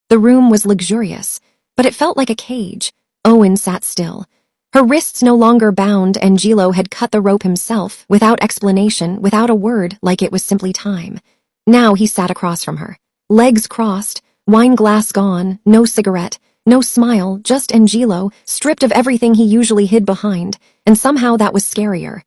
The room was luxurious, but it felt like a cage. Owen sat still. Her wrists no longer bound, and Gilo had cut the rope himself, without explanation, without a word, like it was simply time. Now he sat across from her. Legs crossed, wine glass gone, no cigarette, no smile, just Angelo, stripped of everything he usually hid behind, and somehow that was scarier.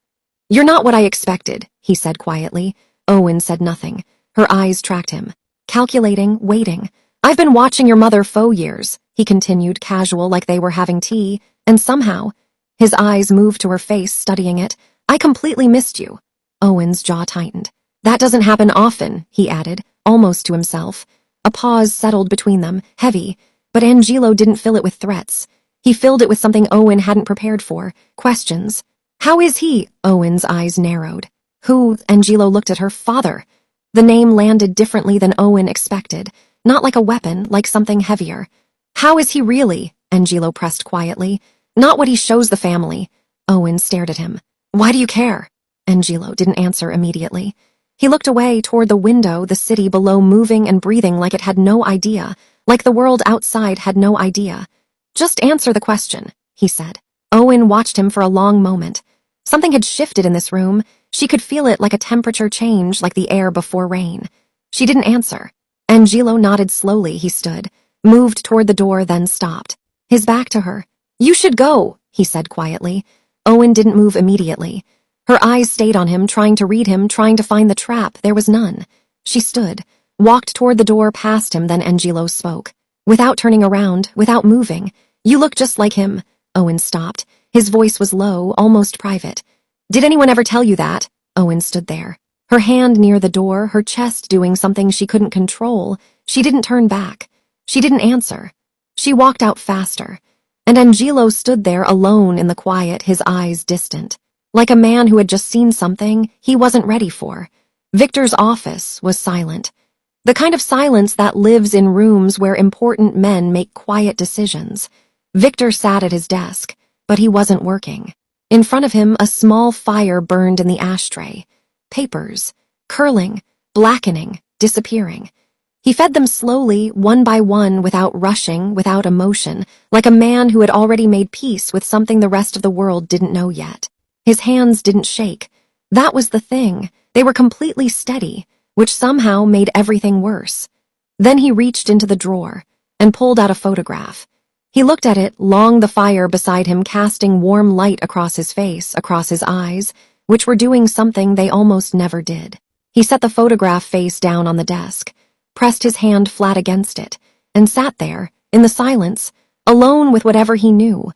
"You're not what I expected," he said quietly. Owen said nothing. Her eyes tracked him. Calculating, waiting. "I've been watching your mother for years," he continued, casual, like they were having tea, and somehow, his eyes moved to her face, studying it, "I completely missed you." Owen's jaw tightened. "That doesn't happen often," he added, almost to himself. A pause settled between them, heavy, but Angelo didn't fill it with threats. He filled it with something Owen hadn't prepared for, questions. "How is he?" Owen's eyes narrowed. "Who?" Angelo looked at her. "Father." The name landed differently than Owen expected, not like a weapon, like something heavier. "How is he really?" Angelo pressed quietly. "Not what he shows the family." Owen stared at him. "Why do you care?" Angelo didn't answer immediately. He looked away toward the window, the city below moving and breathing like it had no idea, like the world outside had no idea. "Just answer the question," he said. Owen watched him for a long moment. Something had shifted in this room. She could feel it, like a temperature change, like the air before rain. She didn't answer. Angelo nodded slowly. He stood, moved toward the door, then stopped. His back to her. "You should go," he said quietly. Owen didn't move immediately. Her eyes stayed on him, trying to read him, trying to find the trap. There was none. She stood, walked toward the door, past him, then Angelo spoke. Without turning around, without moving. "You look just like him." Owen stopped. His voice was low, almost private. "Did anyone ever tell you that?" Owen stood there, her hand near the door, her chest doing something she couldn't control. She didn't turn back. She didn't answer. She walked out faster. And Angelo stood there alone in the quiet, his eyes distant. Like a man who had just seen something he wasn't ready for. Victor's office was silent. The kind of silence that lives in rooms where important men make quiet decisions. Victor sat at his desk, but he wasn't working. In front of him, a small fire burned in the ashtray. Papers, curling, blackening, disappearing. He fed them slowly, one by one, without rushing, without emotion, like a man who had already made peace with something the rest of the world didn't know yet. His hands didn't shake. That was the thing. They were completely steady, which somehow made everything worse. Then he reached into the drawer and pulled out a photograph. He looked at it, long the fire beside him casting warm light across his face, across his eyes, which were doing something they almost never did. He set the photograph face down on the desk, pressed his hand flat against it, and sat there, in the silence, alone with whatever he knew.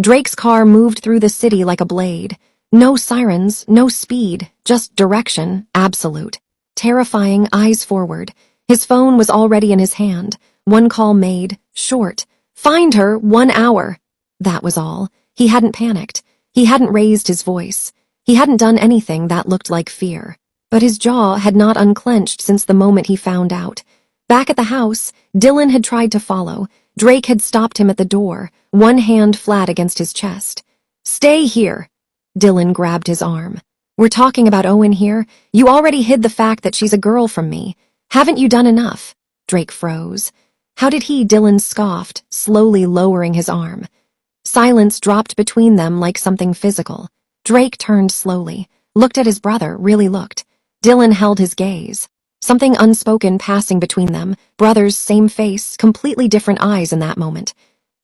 Drake's car moved through the city like a blade. No sirens, no speed, just direction, absolute. Terrifying, eyes forward. His phone was already in his hand. One call made, short. "Find her, 1 hour." That was all. He hadn't panicked. He hadn't raised his voice. He hadn't done anything that looked like fear. But his jaw had not unclenched since the moment he found out. Back at the house, Dylan had tried to follow. Drake had stopped him at the door, one hand flat against his chest. "Stay here." Dylan grabbed his arm. "We're talking about Owen here. You already hid the fact that she's a girl from me. Haven't you done enough?" Drake froze. "How did he?" Dylan scoffed, slowly lowering his arm. Silence dropped between them like something physical. Drake turned slowly, looked at his brother, really looked. Dylan held his gaze. Something unspoken passing between them, brothers, same face, completely different eyes in that moment.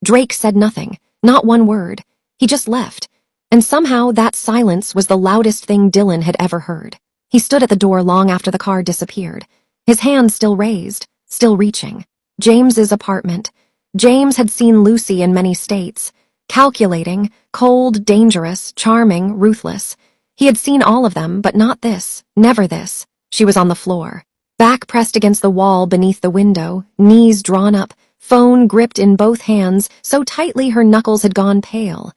Drake said nothing, not one word. He just left. And somehow that silence was the loudest thing Dylan had ever heard. He stood at the door long after the car disappeared, his hand still raised, still reaching. James's apartment. James had seen Lucy in many states. Calculating, cold, dangerous, charming, ruthless. He had seen all of them, but not this, never this. She was on the floor, back pressed against the wall beneath the window, knees drawn up, phone gripped in both hands so tightly her knuckles had gone pale.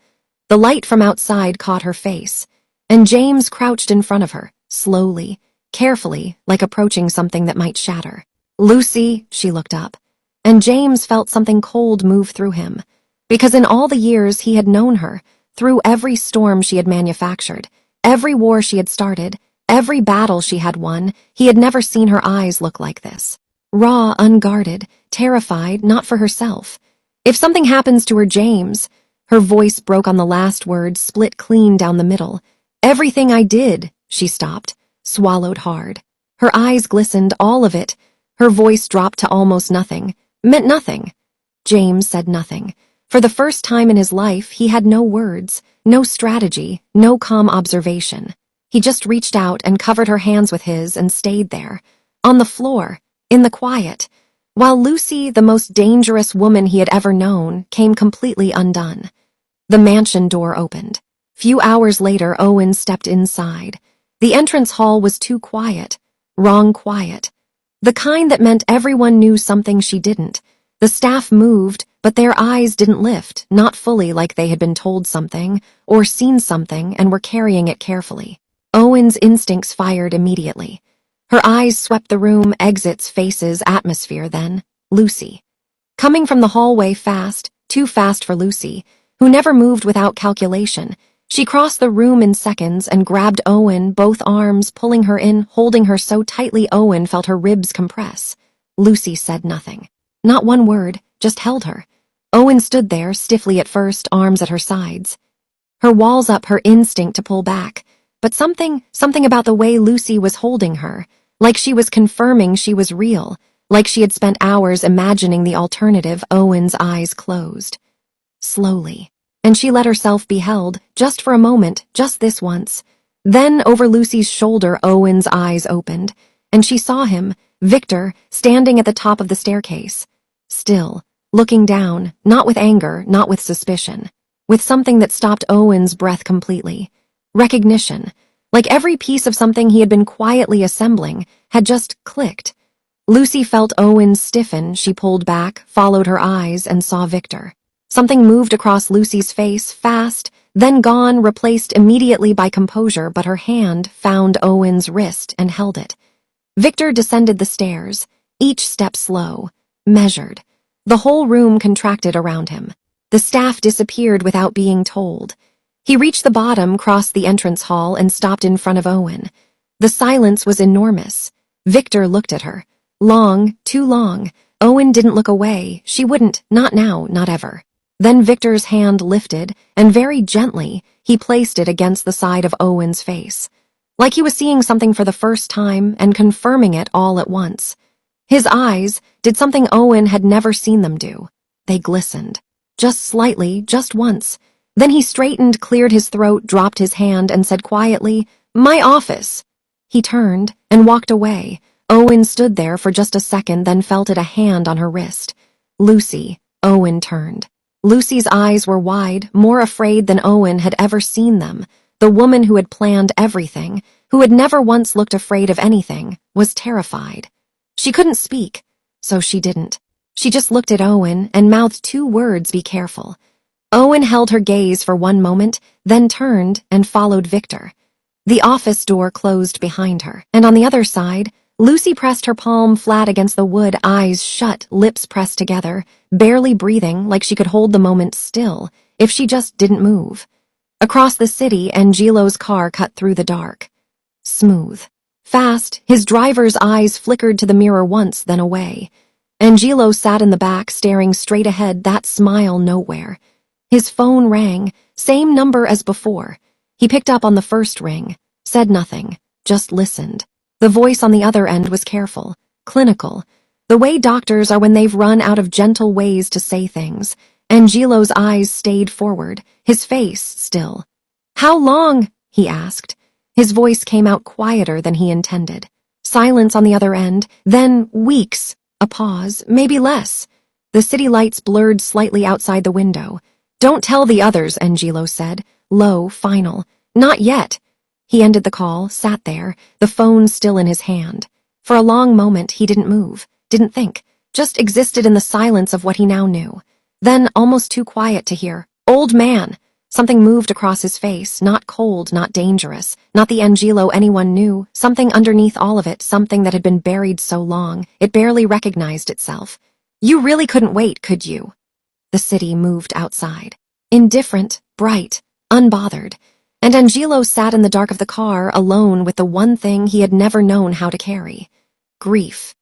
The light from outside caught her face, and James crouched in front of her, slowly, carefully, like approaching something that might shatter. "Lucy," she looked up, and James felt something cold move through him, because in all the years he had known her, through every storm she had manufactured, every war she had started, every battle she had won, he had never seen her eyes look like this. raw, unguarded, terrified, not for herself. If something happens to her James, her voice broke on the last word, split clean down the middle. Everything I did, she stopped, swallowed hard. Her eyes glistened, all of it. Her voice dropped to almost nothing, meant nothing. James said nothing. For the first time in his life, he had no words, no strategy, no calm observation. He just reached out and covered her hands with his and stayed there, on the floor, in the quiet, while Lucy, the most dangerous woman he had ever known, came completely undone. The mansion door opened. Few hours later, Owen stepped inside. The entrance hall was too quiet, wrong quiet. The kind that meant everyone knew something she didn't. The staff moved, but their eyes didn't lift, not fully, like they had been told something, or seen something and were carrying it carefully. Owen's instincts fired immediately. Her eyes swept the room, exits, faces, atmosphere, then Lucy. Coming from the hallway fast, too fast for Lucy, who never moved without calculation, she crossed the room in seconds and grabbed Owen, both arms, pulling her in, holding her so tightly Owen felt her ribs compress. Lucy said nothing. Not one word, just held her. Owen stood there, stiffly at first, arms at her sides. Her walls up, her instinct to pull back. But something about the way Lucy was holding her, like she was confirming she was real, like she had spent hours imagining the alternative. Owen's eyes closed. Slowly. And she let herself be held, just for a moment, just this once. Then, over Lucy's shoulder, Owen's eyes opened, and she saw him, Victor, standing at the top of the staircase. Still, looking down, not with anger, not with suspicion, with something that stopped Owen's breath completely. Recognition, like every piece of something he had been quietly assembling, had just clicked. Lucy felt Owen stiffen. She pulled back, followed her eyes, and saw Victor. Something moved across Lucy's face, fast, then gone, replaced immediately by composure, but her hand found Owen's wrist and held it. Victor descended the stairs, each step slow, measured. The whole room contracted around him. The staff disappeared without being told. He reached the bottom, crossed the entrance hall, and stopped in front of Owen. The silence was enormous. Victor looked at her. Long, too long. Owen didn't look away. She wouldn't, not now, not ever. Then Victor's hand lifted, and very gently, he placed it against the side of Owen's face. Like he was seeing something for the first time and confirming it all at once. His eyes did something Owen had never seen them do. They glistened. Just slightly, just once. Then he straightened, cleared his throat, dropped his hand, and said quietly, "My office." He turned and walked away. Owen stood there for just a second, then felt it, a hand on her wrist. Lucy. Owen turned. Lucy's eyes were wide, more afraid than Owen had ever seen them. The woman who had planned everything, who had never once looked afraid of anything, was terrified. She couldn't speak, so she didn't. She just looked at Owen and mouthed two words, "Be careful." Owen held her gaze for one moment, then turned and followed Victor. The office door closed behind her, and on the other side, Lucy pressed her palm flat against the wood, eyes shut, lips pressed together, barely breathing, like she could hold the moment still, if she just didn't move. Across the city, Angelo's car cut through the dark. Smooth. Fast, his driver's eyes flickered to the mirror once, then away. Angelo sat in the back, staring straight ahead, that smile nowhere. His phone rang, same number as before. He picked up on the first ring, said nothing, just listened. The voice on the other end was careful, clinical, the way doctors are when they've run out of gentle ways to say things. Angelo's eyes stayed forward, his face still. "How long?" he asked. His voice came out quieter than he intended. Silence on the other end, then weeks, a pause, maybe less. The city lights blurred slightly outside the window. "Don't tell the others," Angelo said, low, final. "Not yet." He ended the call, sat there, the phone still in his hand. For a long moment he didn't move, didn't think, just existed in the silence of what he now knew. Then, almost too quiet to hear, "Old man." Something moved across his face, not cold, not dangerous, not the Angelo anyone knew, something underneath all of it, something that had been buried so long, it barely recognized itself. "You really couldn't wait, could you?" The city moved outside. Indifferent, bright, unbothered. And Angelo sat in the dark of the car, alone with the one thing he had never known how to carry. Grief.